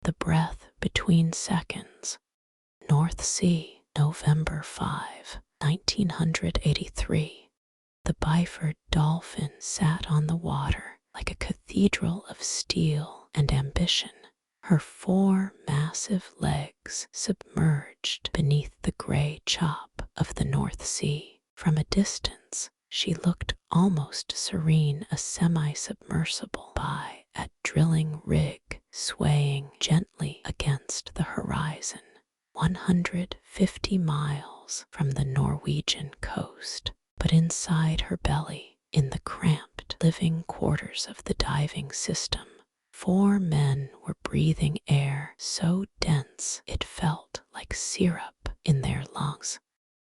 the breath between seconds. North Sea, November 5, 1983. The Byford Dolphin sat on the water like a cathedral of steel and ambition, her 4 massive legs submerged beneath the gray chop of the North Sea. From a distance, she looked almost serene, a semi-submersible by at drilling rig swaying gently against the horizon, 150 miles from the Norwegian coast. But inside her belly, in the cramped living quarters of the diving system, 4 men were breathing air so dense it felt like syrup in their lungs.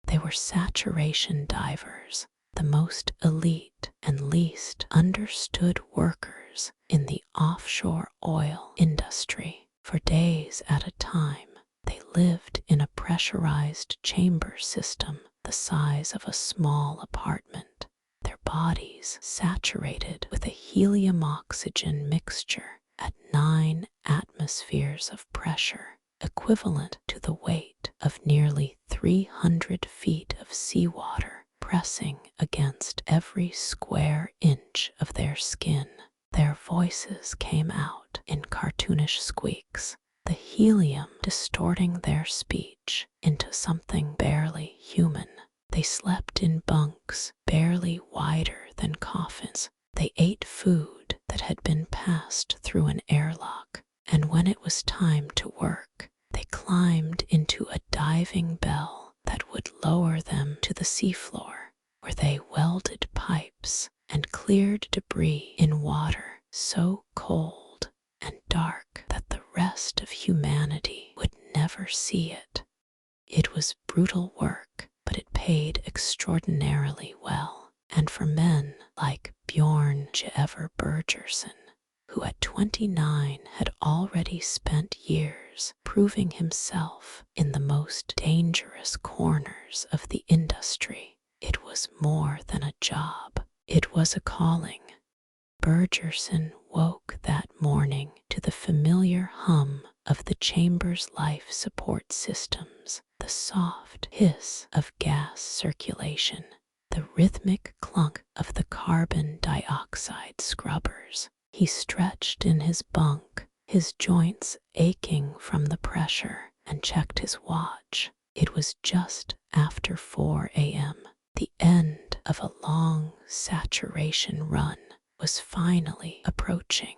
They were saturation divers, the most elite and least understood workers in the offshore oil industry. For days at a time, they lived in a pressurized chamber system the size of a small apartment, their bodies saturated with a helium-oxygen mixture at 9 atmospheres of pressure, equivalent to the weight of nearly 300 feet of seawater pressing against every square inch of their skin. Their voices came out in cartoonish squeaks, the helium distorting their speech into something barely human. They slept in bunks barely wider than coffins. They ate food that had been passed through an airlock, and when it was time to work, they climbed into a diving bell that would lower them to the seafloor, where they welded pipes and cleared debris in water so cold and dark that the rest of humanity would never see it. It was brutal work, but it paid extraordinarily well, and for men like Bjorn Gever Bergersen, who at 29 had already spent years proving himself in the most dangerous corners of the industry, it was more than a job. It was a calling. Bergersen woke that morning to the familiar hum of the chamber's life support systems, the soft hiss of gas circulation, the rhythmic clunk of the carbon dioxide scrubbers. He stretched in his bunk, his joints aching from the pressure, and checked his watch. It was just after 4 a.m. The end of a long saturation run was finally approaching.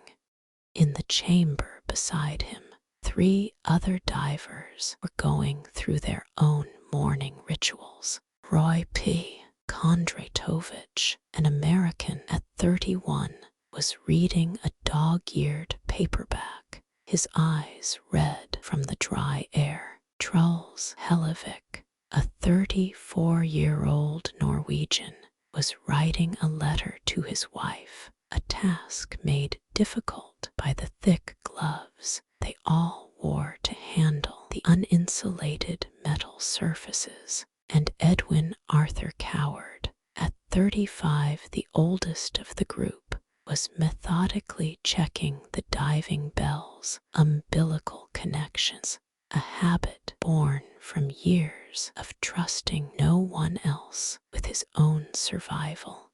In the chamber beside him, 3 other divers were going through their own morning rituals. Roy P. Kondratovich, an American at 31, was reading a dog-eared paperback, his eyes red from the dry air. Truls Hellevik, a 34-year-old Norwegian, was writing a letter to his wife, a task made difficult by the thick gloves they all wore to handle the uninsulated metal surfaces. And Edwin Arthur Coward, at 35, the oldest of the group, was methodically checking the diving bell's umbilical connections, a habit born from years of trusting no one else with his own survival.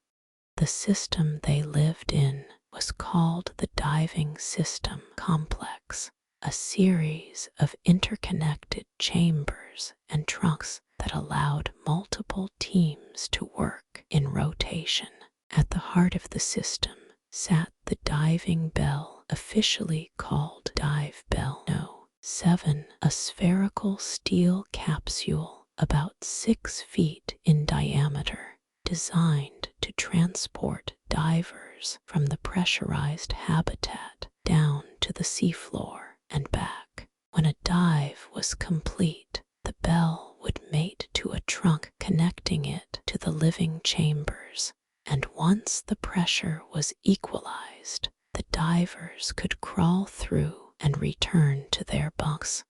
The system they lived in was called the Diving System Complex, a series of interconnected chambers and trunks that allowed multiple teams to work in rotation. At the heart of the system sat the diving bell, officially called Dive Bell No. 7, a spherical steel capsule about 6 feet in diameter, designed to transport divers from the pressurized habitat down to the seafloor and back. When a dive was complete, the bell would mate to a trunk connecting it to the living chambers, and once the pressure was equalized, the divers could crawl through and return to their bunks.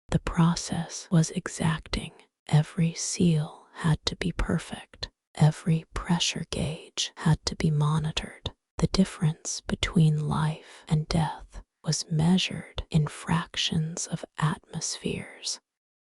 The process was exacting. Every seal had to be perfect. Every pressure gauge had to be monitored. The difference between life and death was measured in fractions of atmospheres.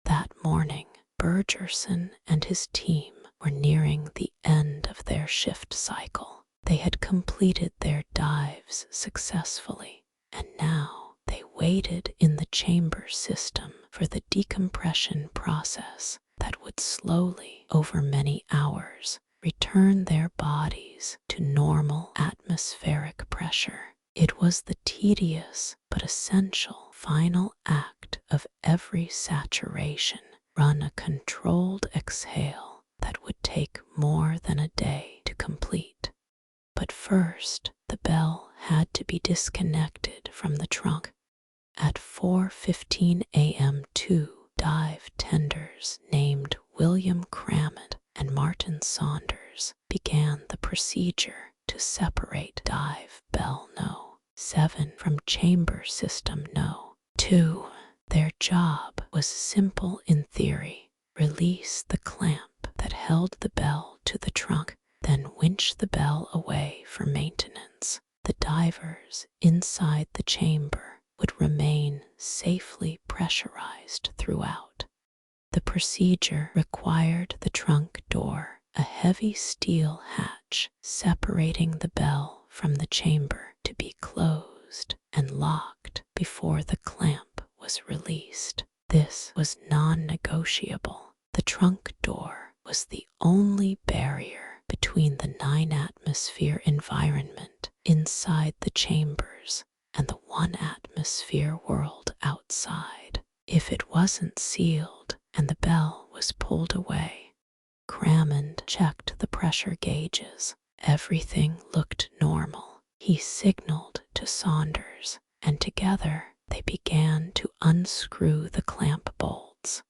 That morning, Burgerson and his team were nearing the end of their shift cycle. They had completed their dives successfully, and now they waited in the chamber system for the decompression process that would slowly, over many hours, return their bodies to normal atmospheric pressure. It was the tedious but essential final act of every saturation. Run a controlled exhale that would take more than a day to complete. But first, the bell had to be disconnected from the trunk. At 4:15 a.m., 2 dive tenders named William Crammett and Martin Saunders began the procedure to separate dive bell No. 7 from chamber system No. 2. Their job was simple in theory. Release the clamp that held the bell to the trunk, then winch the bell away for maintenance. The divers inside the chamber would remain safely pressurized throughout. The procedure required the trunk door, a heavy steel hatch separating the bell from the chamber, to be closed and locked before the clamp was released. This was non-negotiable. The trunk door was the only barrier between the 9-atmosphere environment inside the chambers and the 1-atmosphere world outside. If it wasn't sealed and the bell was pulled away, Crammond checked the pressure gauges. Everything looked normal. He signaled to Saunders, and together they began to unscrew the clamp bolts.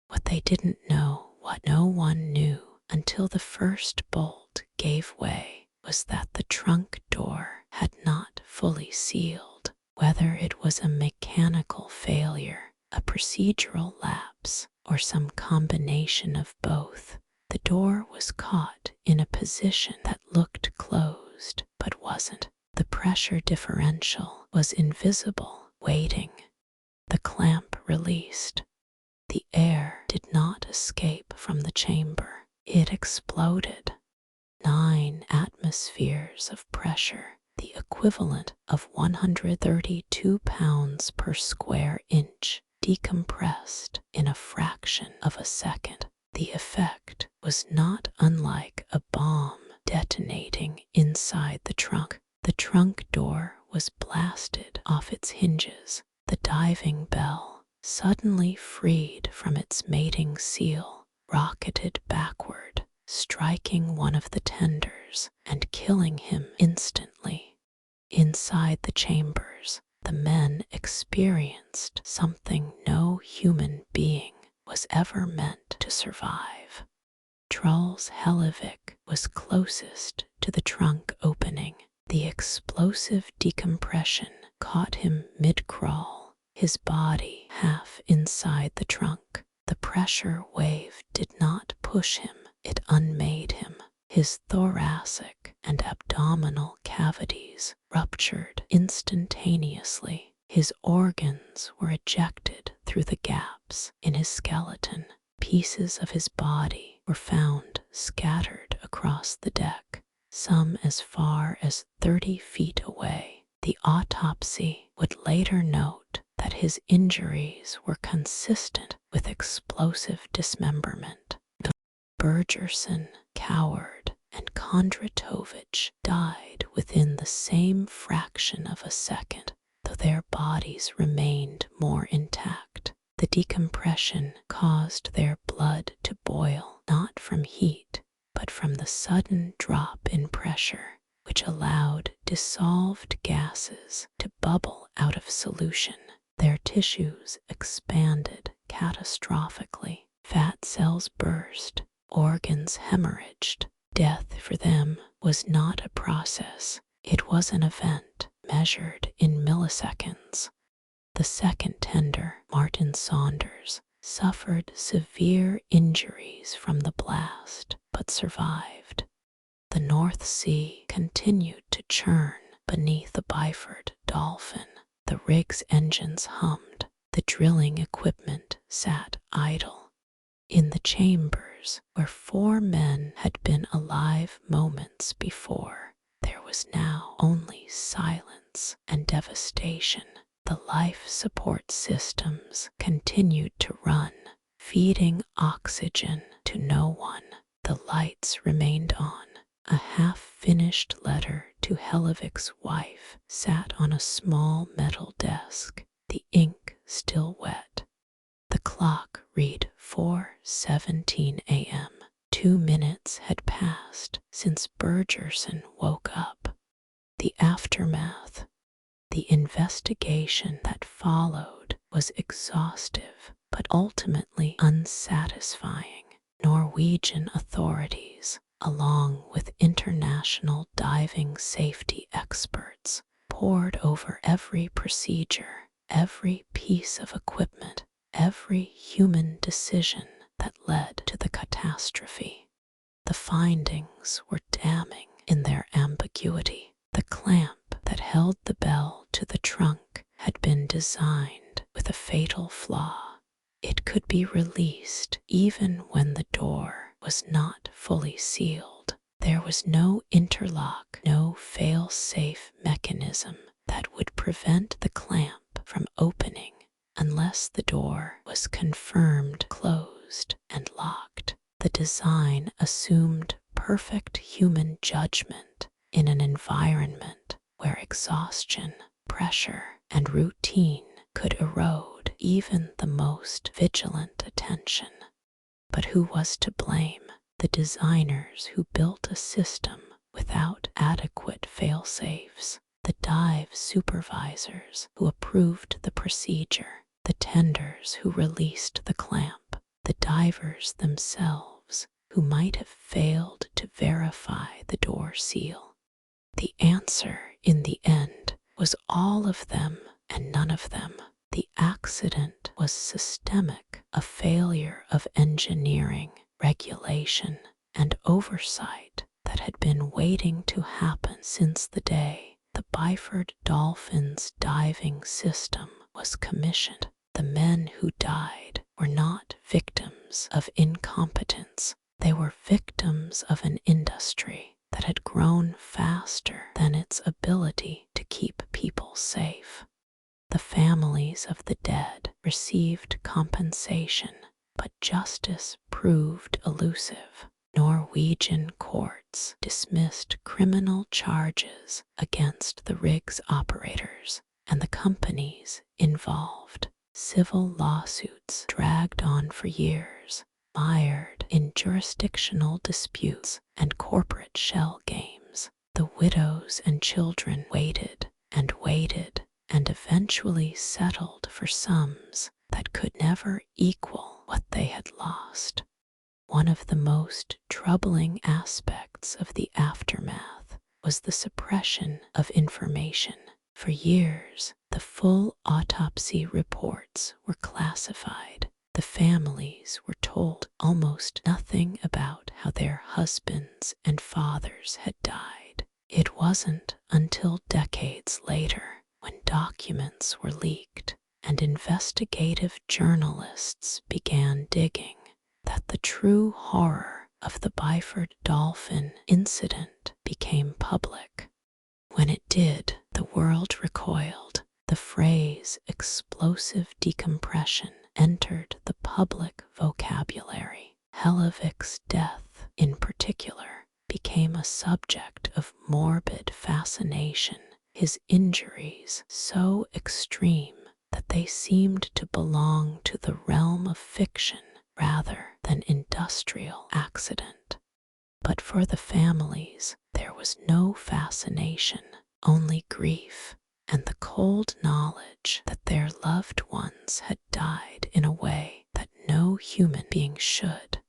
What they didn't know, what no one knew until the first bolt gave way, was that the trunk door had not fully sealed. Whether it was a mechanical failure, a procedural lapse, or some combination of both, the door was caught in a position that looked closed but wasn't. The pressure differential was invisible, waiting. The clamp released. The air did not escape from the chamber. It exploded. 9 atmospheres of pressure, the equivalent of 132 pounds per square inch, decompressed in a fraction of a second. The effect was not unlike a bomb detonating inside the trunk. The trunk door was blasted off its hinges. The diving bell, suddenly freed from its mating seal, rocketed backward, striking one of the tenders and killing him instantly. Inside the chambers, the men experienced something no human being was ever meant to survive. Truls Hellevik was closest to the trunk opening. The explosive decompression caught him mid-crawl, his body half inside the trunk. The pressure wave did not push him, it unmade him. His thoracic and abdominal cavities ruptured instantaneously. His organs were ejected through the gaps in his skeleton. Pieces of his body were found scattered across the deck, some as far as 30 feet away. The autopsy would later note that his injuries were consistent with explosive dismemberment. Burgerson, Coward, and Kondratovich died within the same fraction of a second, though their bodies remained more intact. The decompression caused their blood to boil, not from heat, but from the sudden drop in pressure, which allowed dissolved gases to bubble out of solution. Their tissues expanded catastrophically. Fat cells burst, organs hemorrhaged. Death for them was not a process, it was an event measured in milliseconds. The second tender, Martin Saunders, suffered severe injuries from the blast, but survived. The North Sea continued to churn beneath the Byford Dolphin. The rig's engines hummed. The drilling equipment sat idle. In the chambers where 4 men had been alive moments before, there was now only silence and devastation. The life support systems continued to run, feeding oxygen to no one. The lights remained on. A half-finished letter to Hellevik's wife sat on a small metal desk, the ink still wet. The clock read 4:17 a.m. 2 minutes had passed since Bergerson woke up. The aftermath, the investigation that followed, was exhaustive but ultimately unsatisfying. Norwegian authorities, along with international diving safety experts, pored over every procedure, every piece of equipment, every human decision that led to the catastrophe. The findings were damning in their ambiguity. The clamp that held the bell to the trunk had been designed with a fatal flaw. It could be released even when the door was not fully sealed. There was no interlock, no fail-safe mechanism that would prevent the clamp from opening unless the door was confirmed closed and locked. The design assumed perfect human judgment in an environment where exhaustion, pressure, and routine could erode even the most vigilant attention. But who was to blame? The designers who built a system without adequate fail-safes, the dive supervisors who approved the procedure, the tenders who released the clamp, the divers themselves who might have failed to verify the door seal. The answer, in the end, was all of them and none of them. The accident was systemic, a failure of engineering, regulation, and oversight that had been waiting to happen since the day the Byford Dolphin's diving system was commissioned. The men who died were not victims of incompetence. They were victims of an industry that had grown faster than its ability to keep people safe. The families of the dead received compensation, but justice proved elusive. Norwegian courts dismissed criminal charges against the rig's operators and the companies involved. Civil lawsuits dragged on for years, mired in jurisdictional disputes and corporate shell games. The widows and children waited and waited and eventually settled for sums that could never equal what they had lost. One of the most troubling aspects of the aftermath was the suppression of information. For years, the full autopsy reports were classified. The families were told almost nothing about how their husbands and fathers had died. It wasn't until decades later, when documents were leaked and investigative journalists began digging, that the true horror of the Byford Dolphin incident became public. When it did, the world recoiled. The phrase explosive decompression entered the public vocabulary. Hellevik's death, in particular, became a subject of morbid fascination, his injuries so extreme that they seemed to belong to the realm of fiction rather than industrial accident. But for the families, there was no fascination, only grief, and the cold knowledge that their loved ones had died in a way that no human being should.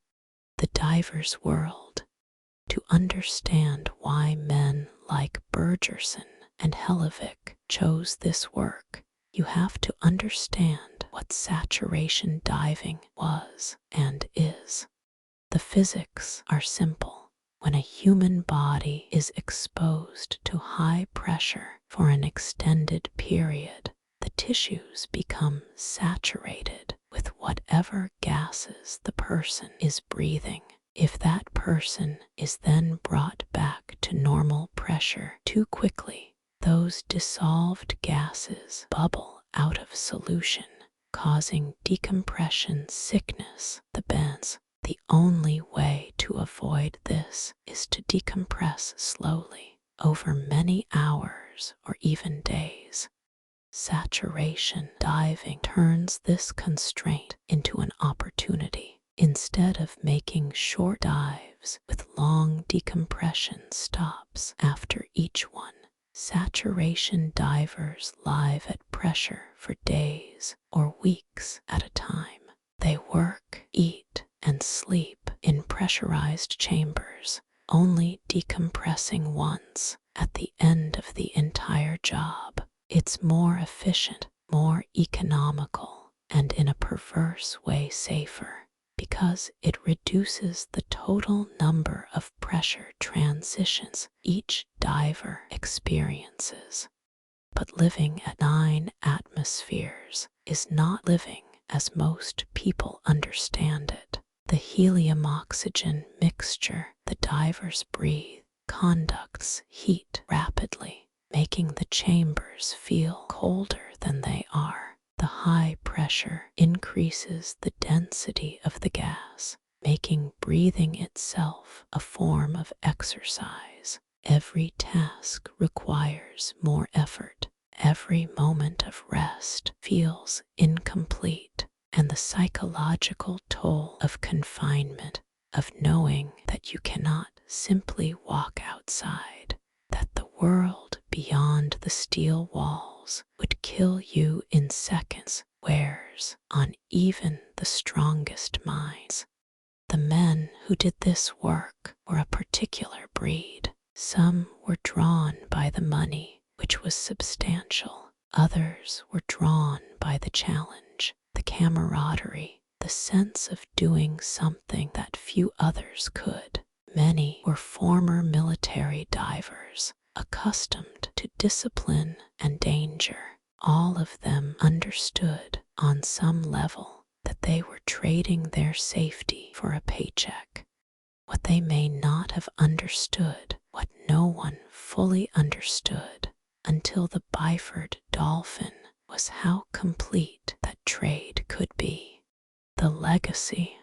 The diver's world. To understand why men like Bergerson and Hellevik chose this work, you have to understand what saturation diving was and is. The physics are simple. When a human body is exposed to high pressure for an extended period, tissues become saturated with whatever gases the person is breathing. If that person is then brought back to normal pressure too quickly, those dissolved gases bubble out of solution, causing decompression sickness. The only way to avoid this is to decompress slowly over many hours or even days. Saturation diving turns this constraint into an opportunity. Instead of making short dives with long decompression stops after each one, saturation divers live at pressure for days or weeks at a time. They work, eat, and sleep in pressurized chambers, only decompressing once at the end of the entire job. It's more efficient, more economical, and in a perverse way safer, because it reduces the total number of pressure transitions each diver experiences. But living at 9 atmospheres is not living as most people understand it. The helium-oxygen mixture the divers breathe conducts heat rapidly, making the chambers feel colder than they are. The high pressure increases the density of the gas, making breathing itself a form of exercise. Every task requires more effort. Every moment of rest feels incomplete, and the psychological toll of confinement, of knowing that you cannot simply walk outside, that the world beyond the steel walls would kill you in seconds, wears on even the strongest minds. The men who did this work were a particular breed. Some were drawn by the money, which was substantial. Others were drawn by the challenge, the camaraderie, the sense of doing something that few others could. Many were former military divers, accustomed to discipline and danger. All of them understood on some level that they were trading their safety for a paycheck. What they may not have understood, what no one fully understood until the Byford Dolphin, was how complete that trade could be. The legacy.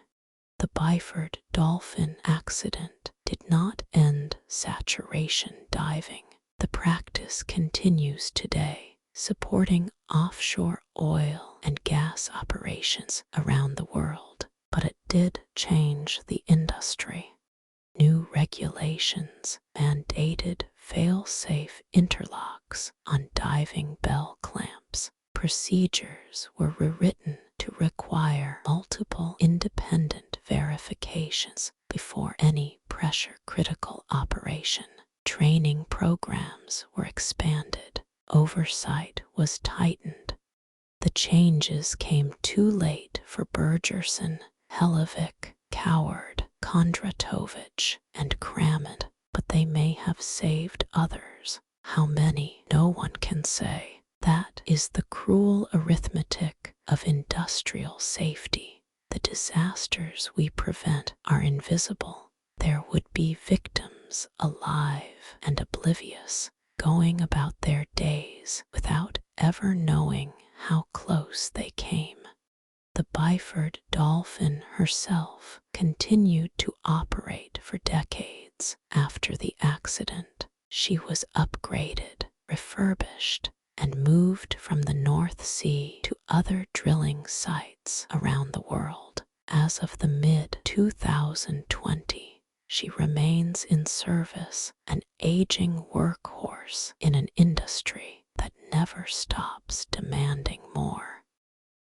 The Byford Dolphin accident did not end saturation diving. The practice continues today, supporting offshore oil and gas operations around the world, but it did change the industry. New regulations mandated fail-safe interlocks on diving bell clamps. Procedures were rewritten to require multiple independent verifications before any pressure-critical operation. Training programs were expanded. Oversight was tightened. The changes came too late for Bergerson, Hellevik, Coward, Kondratovich, and Kramit, but they may have saved others. How many? No one can say. That is the cruel arithmetic of industrial safety. The disasters we prevent are invisible. There would be victims alive and oblivious, going about their days without ever knowing how close they came. The Byford Dolphin herself continued to operate for decades after the accident. She was upgraded, refurbished, and moved from the North Sea to other drilling sites around the world. As of the mid-2020, she remains in service, an aging workhorse in an industry that never stops demanding more.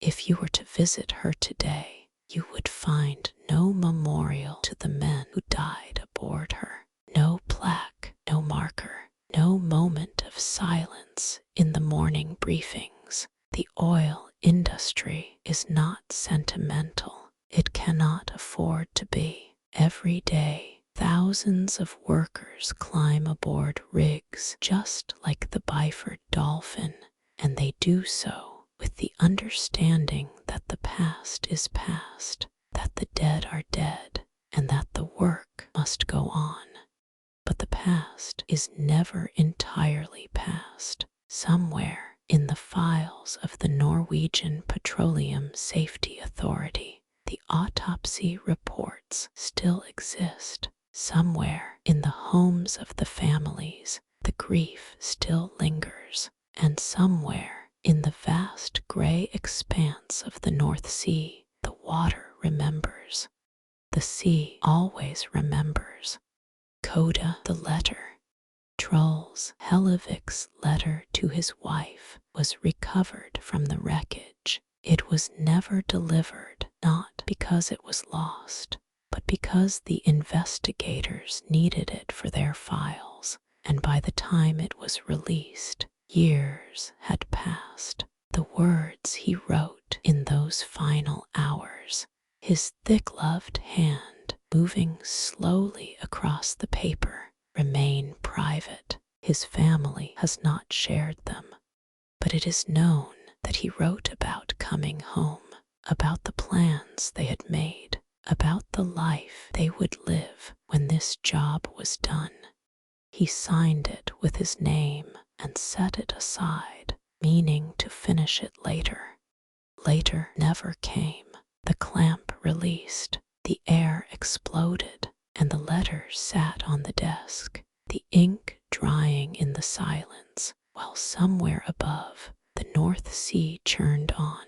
If you were to visit her today, you would find no memorial to the men who died aboard her, no plaque, no marker, no moment of silence in the morning briefings. The oil industry is not sentimental. It cannot afford to be. Every day, thousands of workers climb aboard rigs just like the Byford Dolphin, and they do so with the understanding that the past is past, that the dead are dead, and that the work must go on. But the past is never entirely past. Somewhere in the files of the Norwegian Petroleum Safety Authority, the autopsy reports still exist. Somewhere in the homes of the families, the grief still lingers. And somewhere in the vast gray expanse of the North Sea, the water remembers. The sea always remembers. Coda the letter. Troll's Hellevik's letter to his wife was recovered from the wreckage. It was never delivered, not because it was lost, but because the investigators needed it for their files, and by the time it was released, years had passed. The words he wrote in those final hours, his thick-gloved hand moving slowly across the paper, remain private. His family has not shared them, but it is known that he wrote about coming home, about the plans they had made, about the life they would live when this job was done. He signed it with his name and set it aside, meaning to finish it later. Later never came. The clamp released, the air exploded, and the letter sat on the desk, the ink drying in the silence, while somewhere above the North Sea churned on,